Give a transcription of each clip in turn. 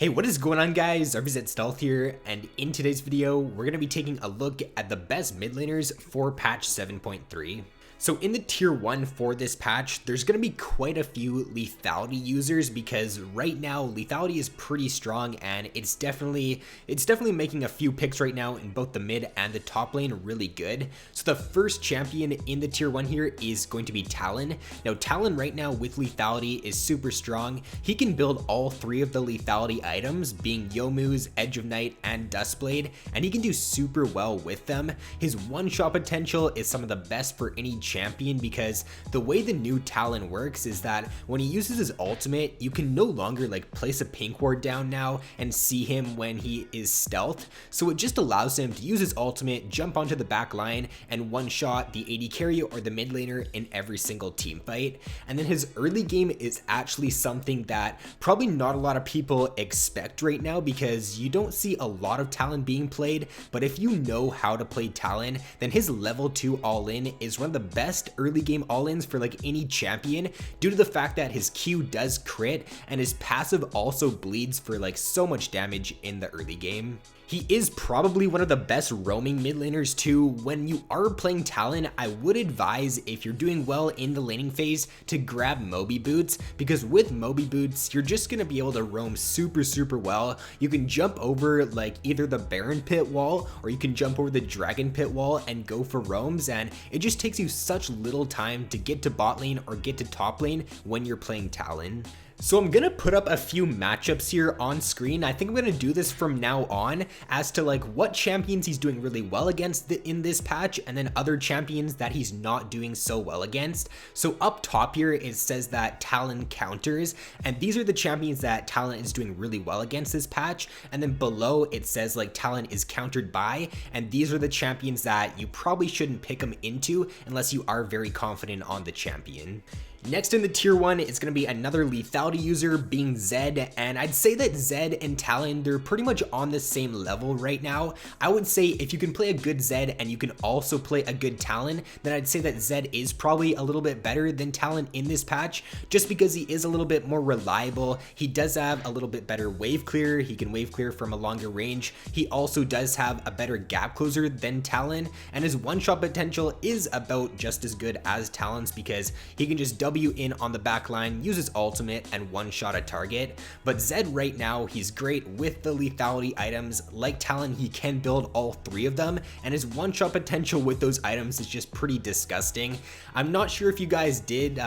Hey, what is going on guys? RvzStealth here, and in today's video, we're going to be taking a look at the best mid laners for patch 7.3. So in the tier 1 for this patch, there's going to be quite a few lethality users because right now lethality is pretty strong and it's definitely making a few picks right now in both the mid and the top lane really good. So the first champion in the tier 1 here is going to be Talon. Now Talon right now with lethality is super strong. He can build all three of the lethality items, being Youmuu's, Edge of Night, and Duskblade, and he can do super well with them. His one-shot potential is some of the best for any champion because the way the new Talon works is that when he uses his ultimate, you can no longer like place a pink ward down now and see him when he is stealth. So it just allows him to use his ultimate, jump onto the back line, and one-shot the AD carry or the mid laner in every single team fight. And then his early game is actually something that probably not a lot of people expect right now because you don't see a lot of Talon being played, but if you know how to play Talon, then his level 2 all-in is one of the best early game all-ins for like any champion due to the fact that his Q does crit and his passive also bleeds for like so much damage in the early game. He is probably one of the best roaming mid laners too. When you are playing Talon, I would advise, if you're doing well in the laning phase, to grab Moby Boots, because with Moby Boots, you're just going to be able to roam super well. You can jump over like either the Baron Pit wall or you can jump over the Dragon Pit wall and go for roams, and it just takes you such little time to get to bot lane or get to top lane when you're playing Talon. So I'm gonna put up a few matchups here on screen. I think I'm gonna do this from now on as to like what champions he's doing really well against in this patch, and then other champions that he's not doing so well against. So up top here, it says that Talon counters, and these are the champions that Talon is doing really well against this patch. And then below it says like Talon is countered by, and these are the champions that you probably shouldn't pick him into unless you are very confident on the champion. Next in the tier 1 is going to be another lethality user, being Zed, and I'd say that Zed and Talon, they're pretty much on the same level right now. I would say if you can play a good Zed and you can also play a good Talon, then I'd say that Zed is probably a little bit better than Talon in this patch, just because he is a little bit more reliable. He does have a little bit better wave clear, he can wave clear from a longer range. He also does have a better gap closer than Talon, and his one-shot potential is about just as good as Talon's because he can just W in on the back line, use his ultimate, and one-shot a target. But Zed right now, he's great with the lethality items. Like Talon, he can build all three of them, and his one-shot potential with those items is just pretty disgusting. I'm not sure if you guys did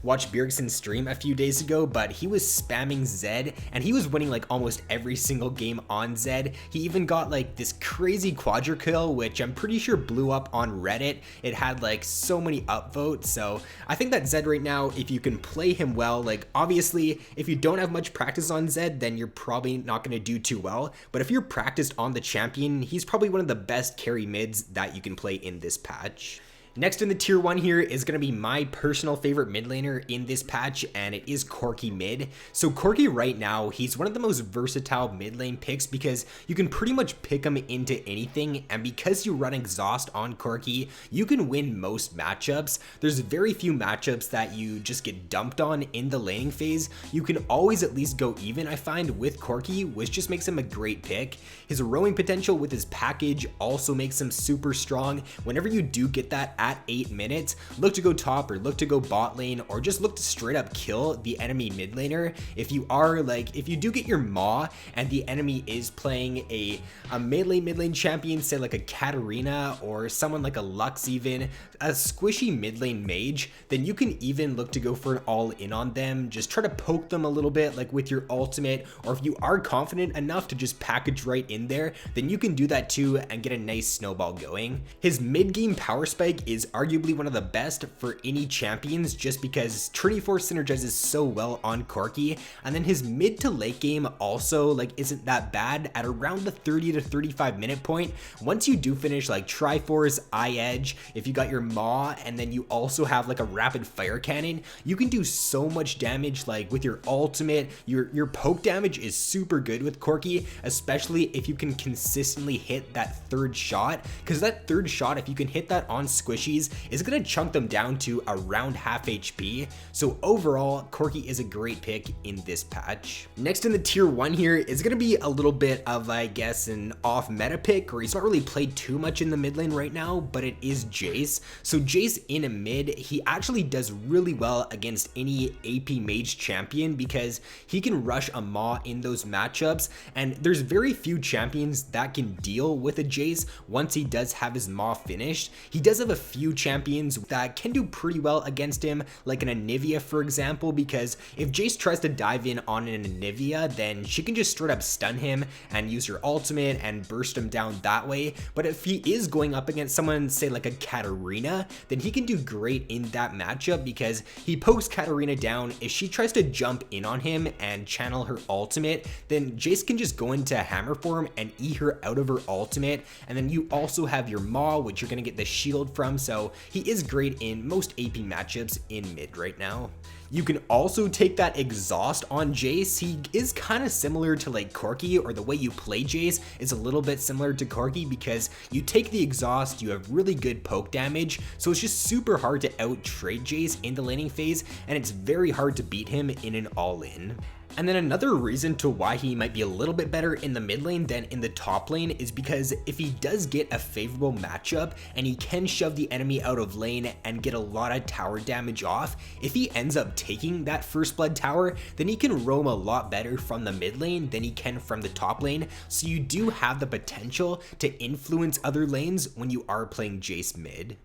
watch Bjergsen's stream a few days ago, but he was spamming Zed, and he was winning like almost every single game on Zed. He even got like this crazy quadra kill, which I'm pretty sure blew up on Reddit. It had like so many upvotes, so I think that Zed right now, if you can play him well, like obviously if you don't have much practice on Zed, then you're probably not going to do too well, but if you're practiced on the champion, he's probably one of the best carry mids that you can play in this patch. Next in the tier 1 here is going to be my personal favorite mid laner in this patch, and it is Corky mid. So Corky right now, he's one of the most versatile mid lane picks because you can pretty much pick him into anything, and because you run exhaust on Corky, you can win most matchups. There's very few matchups that you just get dumped on in the laning phase. You can always at least go even, I find, with Corky, which just makes him a great pick. His roaming potential with his package also makes him super strong. Whenever you do get that at 8 minutes, look to go top or look to go bot lane or just look to straight up kill the enemy mid laner. If you do get your Maw and the enemy is playing a mid lane champion, say like a Katarina or someone like a Lux, even a squishy mid lane mage, then you can even look to go for an all in on them. Just try to poke them a little bit like with your ultimate, or if you are confident enough to just package right in there, then you can do that too and get a nice snowball going. His mid game power spike is arguably one of the best for any champions just because Trinity Force synergizes so well on Corky, and then his mid to late game also like isn't that bad at around the 30 to 35 minute point. Once you do finish like Triforce, Edge, if you got your Maw and then you also have like a rapid fire cannon, you can do so much damage like with your ultimate. Your poke damage is super good with Corky, especially if you can consistently hit that third shot, because that third shot, if you can hit that on squishy squishies is going to chunk them down to around half HP. So overall, Corky is a great pick in this patch. Next in the tier 1 here is going to be a little bit of, I guess, an off meta pick, or he's not really played too much in the mid lane right now, but it is Jace. So Jace in a mid, he actually does really well against any AP mage champion because he can rush a Maw in those matchups, and there's very few champions that can deal with a Jace once he does have his Maw finished. He does have a few champions that can do pretty well against him, like an Anivia for example, because if Jace tries to dive in on an Anivia, then she can just straight up stun him and use her ultimate and burst him down that way. But if he is going up against someone, say like a Katarina, then he can do great in that matchup because he pokes Katarina down. If she tries to jump in on him and channel her ultimate, then Jace can just go into hammer form and E her out of her ultimate, and then you also have your Maw, which you're going to get the shield from, so he is great in most AP matchups in mid right now. You can also take that exhaust on Jace. He is kind of similar to like Corky, or the way you play Jace is a little bit similar to Corky because you take the exhaust, you have really good poke damage, so it's just super hard to out trade Jace in the laning phase, and it's very hard to beat him in an all-in. And then another reason to why he might be a little bit better in the mid lane than in the top lane is because if he does get a favorable matchup and he can shove the enemy out of lane and get a lot of tower damage off, if he ends up taking that first blood tower, then he can roam a lot better from the mid lane than he can from the top lane. So you do have the potential to influence other lanes when you are playing Jace mid.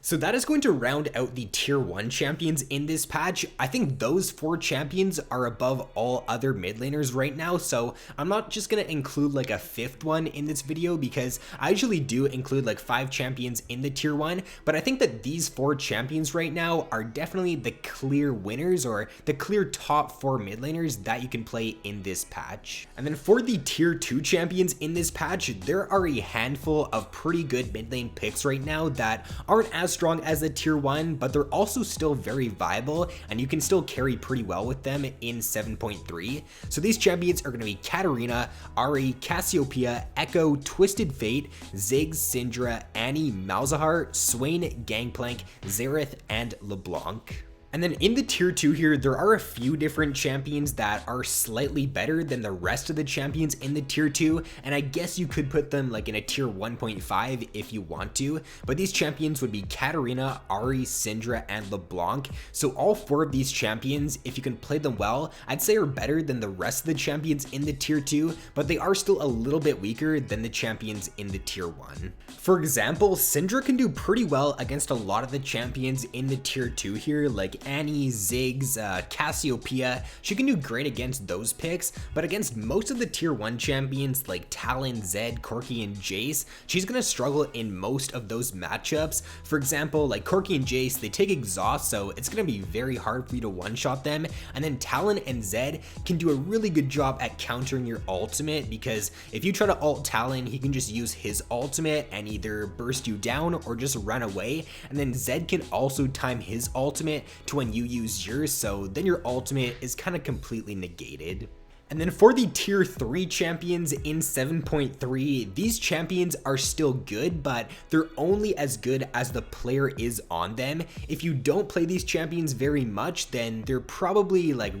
So that is going to round out the tier 1 champions in this patch. I think those 4 champions are above all other mid laners right now, so I'm not just going to include like a 5th one in this video because I usually do include like 5 champions in the tier 1, but I think that these 4 champions right now are definitely the clear winners, or the clear top 4 mid laners that you can play in this patch. And then for the tier 2 champions in this patch, there are a handful of pretty good mid lane picks right now that aren't as strong as the tier 1, but they're also still very viable and you can still carry pretty well with them in 7.3. So these champions are going to be Katarina, Ahri, Cassiopeia, Echo, Twisted Fate, Ziggs, Syndra, Annie, Malzahar, Swain, Gangplank, Xerath, and LeBlanc. And then in the tier 2 here, there are a few different champions that are slightly better than the rest of the champions in the tier 2, and I guess you could put them like in a tier 1.5 if you want to, but these champions would be Katarina, Ahri, Syndra, and LeBlanc. So all 4 of these champions, if you can play them well, I'd say are better than the rest of the champions in the tier 2, but they are still a little bit weaker than the champions in the tier 1. For example, Syndra can do pretty well against a lot of the champions in the tier 2 here, like Annie, Ziggs, Cassiopeia. She can do great against those picks, but against most of the tier 1 champions like Talon, Zed, Corky, and Jace, she's gonna struggle in most of those matchups. For example, like Corky and Jace, they take exhaust, so it's gonna be very hard for you to one-shot them, and then Talon and Zed can do a really good job at countering your ultimate, because if you try to ult Talon, he can just use his ultimate and either burst you down or just run away, and then Zed can also time his ultimate to when you use yours, so then your ultimate is kind of completely negated. And then for the tier 3 champions in 7.3, these champions are still good, but they're only as good as the player is on them. If you don't play these champions very much, then they're probably like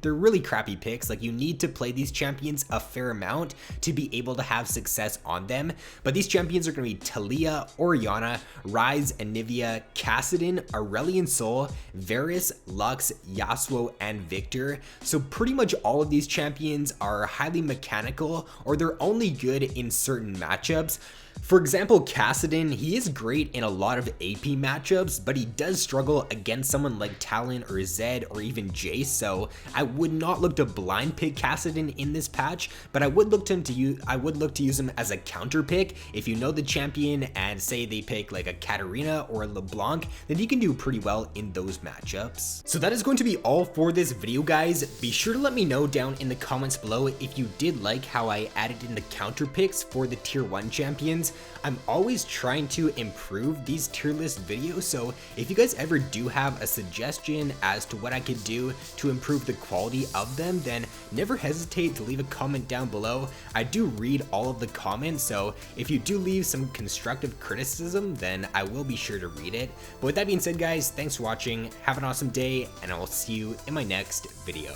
they're really crappy picks. Like you need to play these champions a fair amount to be able to have success on them. But these champions are going to be Taliyah, Orianna, Ryze, Anivia, Kassadin, Aurelion Sol, Varus, Lux, Yasuo, and Victor. So pretty much all of these champions are highly mechanical, or they're only good in certain matchups. For example, Kassadin, he is great in a lot of AP matchups, but he does struggle against someone like Talon or Zed or even Jace, so I would not look to blind pick Kassadin in this patch, but I would look to use him as a counter pick. If you know the champion and say they pick like a Katarina or a LeBlanc, then he can do pretty well in those matchups. So that is going to be all for this video, guys. Be sure to let me know down in the comments below if you did like how I added in the counter picks for the tier 1 champions. I'm always trying to improve these tier list videos, so if you guys ever do have a suggestion as to what I could do to improve the quality of them, then never hesitate to leave a comment down below. I do read all of the comments, so if you do leave some constructive criticism, then I will be sure to read it. But with that being said, guys, thanks for watching, have an awesome day, and I will see you in my next video.